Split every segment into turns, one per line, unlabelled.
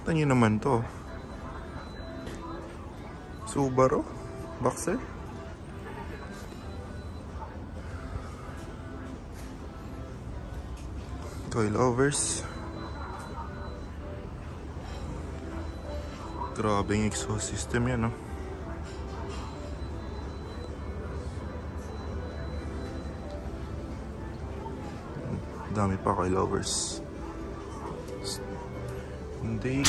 Ito nyo naman to. Subaru Boxer. Coilovers. Grabe yung exhaust system yan, no? Dami pa coilovers. Hindi.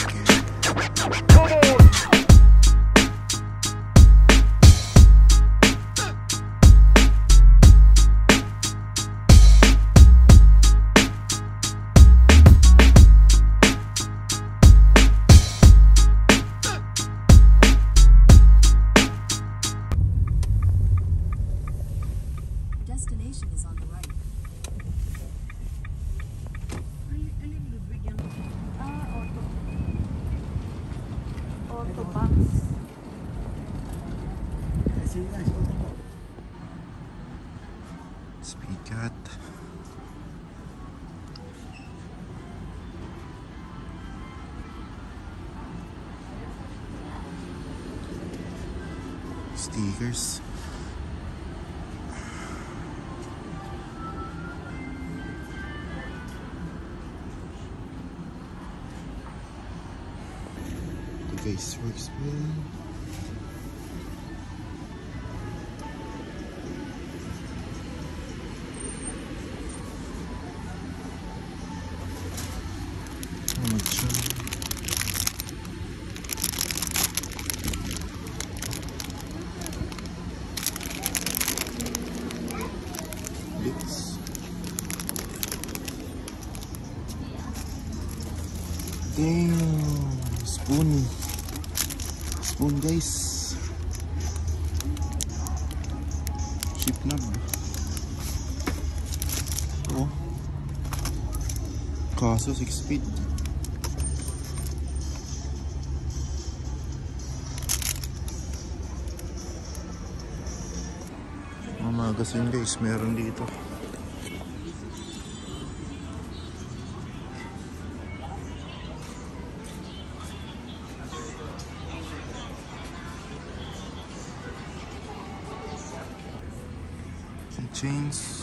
Destination is on the right. Auto box.
Speed cat. Stickers. The case works well. Damn, spoon guys, ship knob. Oh, kaso 6 speed. Mga magazine guys, meron dito. Chains.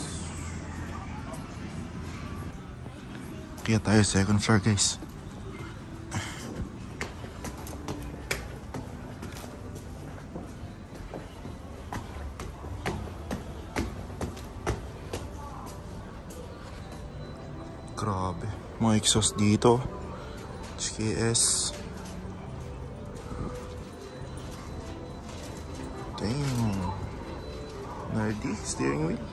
Kaya tayo second floor guys. Grabe, mga exhaust dito. HKS. Damn. Nerdy steering wheel.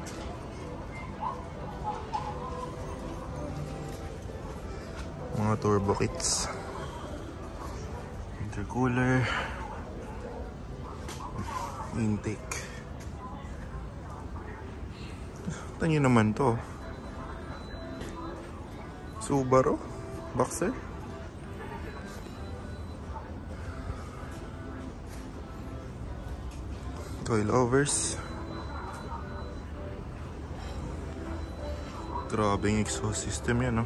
Mga turbo kits. Intercooler. Intake. Ito nyo naman to. Subaru Boxer. Coilovers. Grabe yung exhaust system yan, no?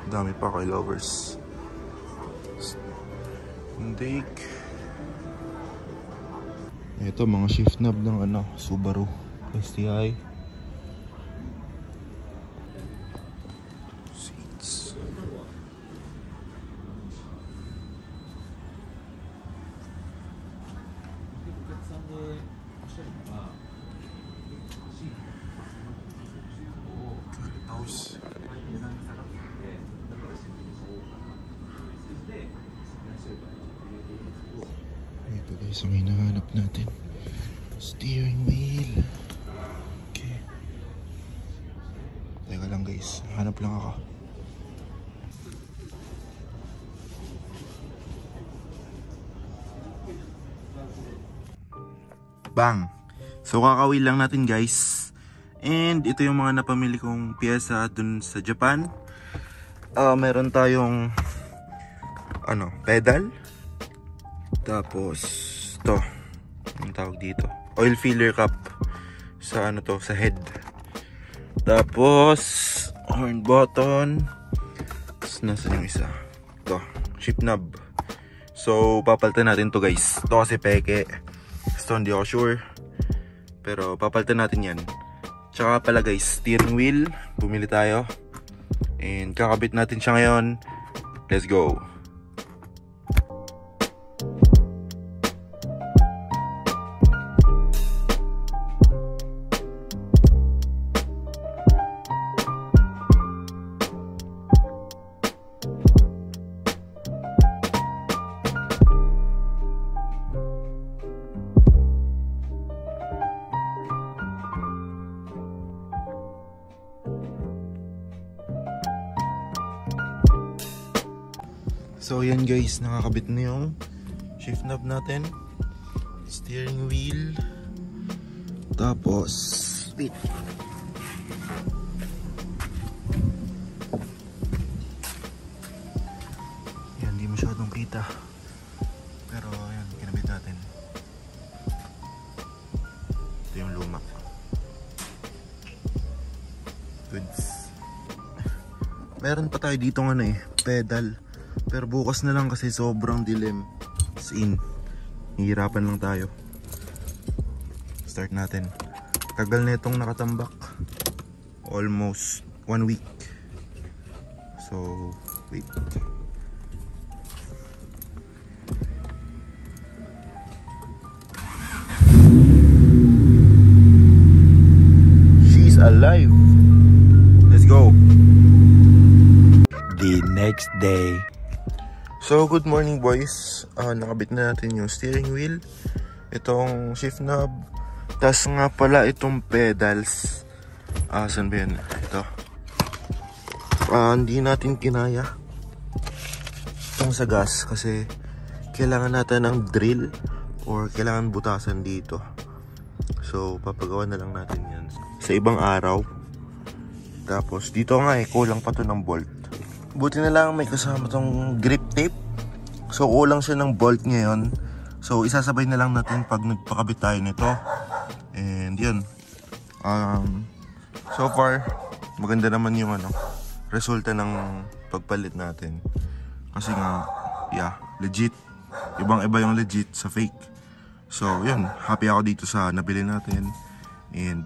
Dami pa coilovers. Intake. Ito mga shift knob ng Subaru STI. Seats. House. Ito guys ang hinahanap natin. Steering wheel. Okay. Teka lang guys, hanap lang ako. Bang! So kakawin lang natin guys. And ito yung mga napamili kong piyesa dun sa Japan. Meron tayong pedal. Tapos to, ang tawag dito, oil filler cap sa sa head. Tapos horn button. Tapos nasan yung isa? Ito, shift knob. So papalitan natin to guys. Ito kasi peke. Ito hindi ako sure, pero papalitan natin yan. Tsaka pala guys, steering wheel, bumili tayo. And kakabit natin siya ngayon. Let's go. So yan guys, nakakabit na yung shift knob natin, steering wheel. Tapos wait, yan, hindi masyadong kita, pero yan, kinabit natin. Ito yung luma. Goods. Meron pa tayo dito ng pedal, pero bukas na lang kasi sobrang dilim. As in, hihirapan lang tayo. Start natin. Tagal na itong nakatambak. Almost 1 week. So, wait. She's alive. Let's go.
The next day.
So good morning boys. Nakabit na natin yung steering wheel, itong shift knob, tas nga pala itong pedals. Saan ba yan? Ito. Hindi natin kinaya itong sa gas kasi kailangan natin ng drill or kailangan butasan dito. So papagawa na lang natin yan sa ibang araw. Tapos dito nga kulang pa to ng bolt. Buti na lang may kasama tong grip tape. So kulang siya ng bolt ngayon. So isasabay na lang natin pag nagpakabit tayo nito. And yun. So far maganda naman yung resulta ng pagpalit natin. Kasi nga yeah, legit. Ibang iba yung legit sa fake. So yun, happy ako dito sa nabili natin. And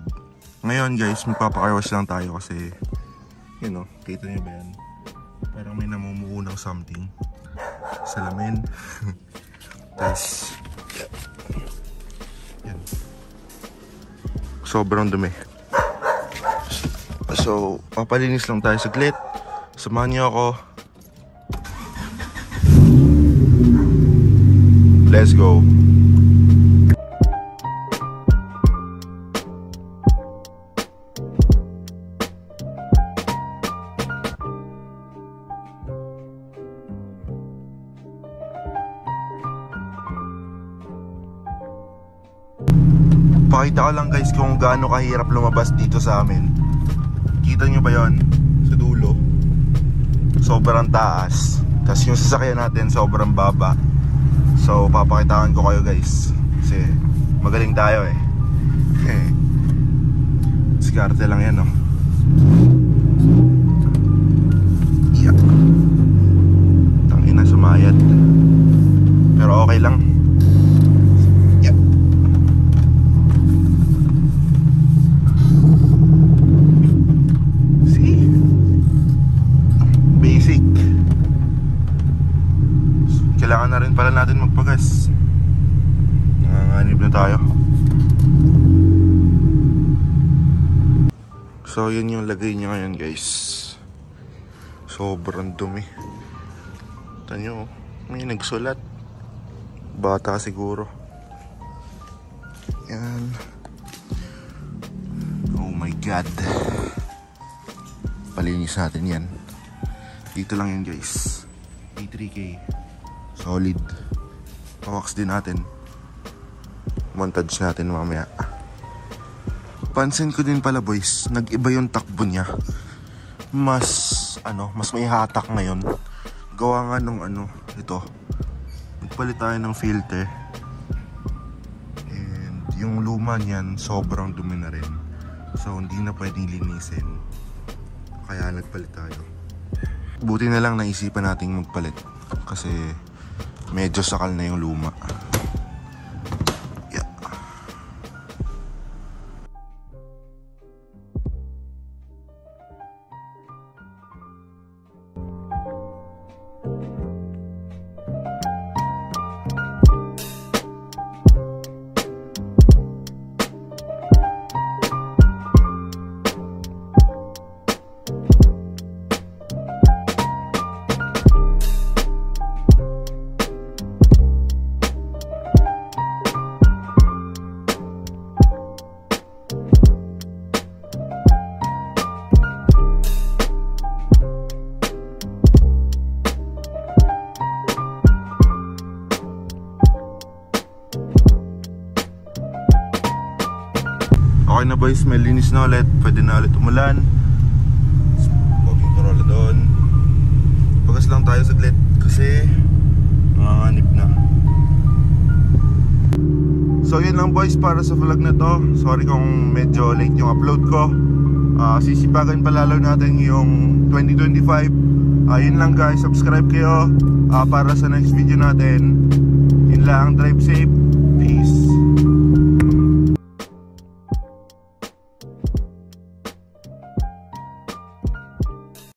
ngayon guys, magpapakarwash lang tayo kasi kita nyo ba yan? Parang may namumuo ng something sa lamin. Tapos yan, sobrang dumi. So papalinis lang tayo saglit. Samahan niyo ako. Let's go. Pakita ko lang guys kung gaano kahirap lumabas dito sa amin. Kita nyo ba yon? Sa dulo sobrang taas, tapos yung sasakyan natin sobrang baba. So papakitaan ko kayo guys kasi magaling tayo Diskarte lang yan yeah. Tangina, sumayad. Pero okay lang. Kailangan na rin pala natin magpagas. Nanganganib na tayo. So yun yung lagay niya ngayon guys. Sobrang dumi. Tanyo, may nagsulat. Bata siguro. Yan. Oh my god. Palinis natin yan. Dito lang yan guys. A3K. Solid. Pawax din natin. Montage natin mamaya. Pansin ko din pala boys, nag-iba yung takbo niya. Mas may hatak ngayon. Gawa nga nung ito. Nagpalit tayo ng filter. And yung luma niyan sobrang dumi na rin. So hindi na pwedeng linisin. Kaya nagpalit tayo. Buti na lang naisipan nating magpalit. Kasi medyo sakal na yung luma. Yeah. Okay na boys, may linis na ulit. Pwede na ulit umulan. Poging Corolla doon. Pagas lang tayo saglit kasi nanganganib na. So yun lang boys para sa vlog na to. Sorry kung medyo late yung upload ko. Sisipagan pa lalo natin yung 2025. Yun lang guys, subscribe kayo para sa next video natin. Yun lang, drive safe.